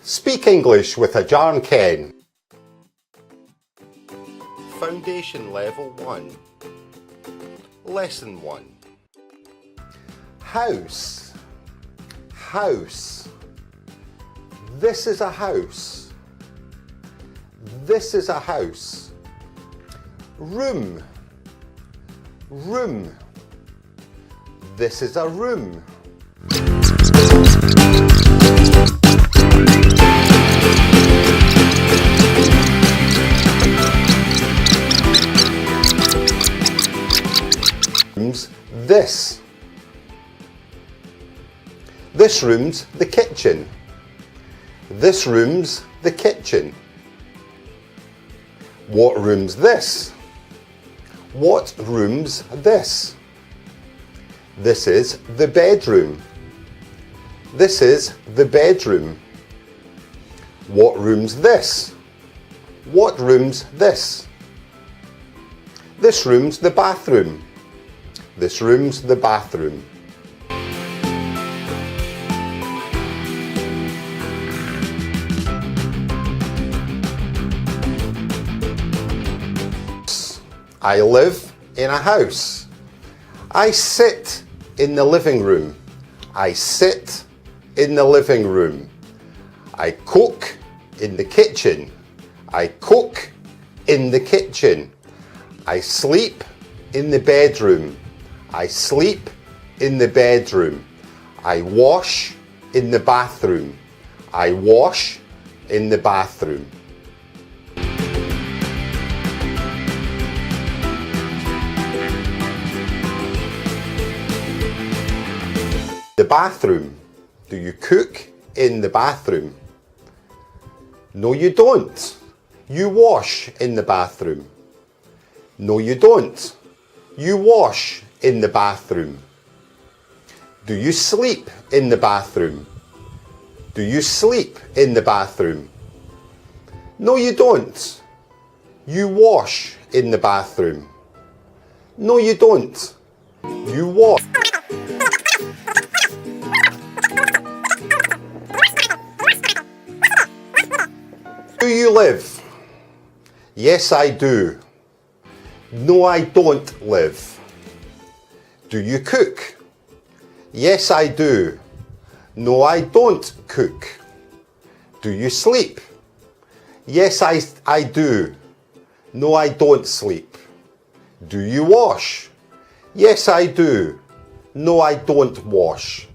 Speak English with a Jarn Ken. Foundation Level 1. Lesson 1. House. House. This is a house. This is a house. Room. Room. This is a room. This. This room's the kitchen. This room's the kitchen. What room's this? What room's this? This is the bedroom. This is the bedroom. What room's this? What room's this? This room's the bathroom. This room's the bathroom. I live in a house. I sit in the living room. I sit in the living room. I cook in the kitchen. I cook in the kitchen. I sleep in the bedroom. I sleep in the bedroom. I wash in the bathroom. I wash in the bathroom. The bathroom. Do you cook in the bathroom? No, you don't. You wash in the bathroom. No, you don't. You wash in the bathroom. Do you sleep in the bathroom? Do you sleep in the bathroom? No, you don't. You wash in the bathroom. No, you don't. You wash. Do you live? Yes, I do. No, I don't live. Do you cook? Yes, I do. No, I don't cook. Do you sleep? Yes, I do. No, I don't sleep. Do you wash? Yes, I do. No, I don't wash.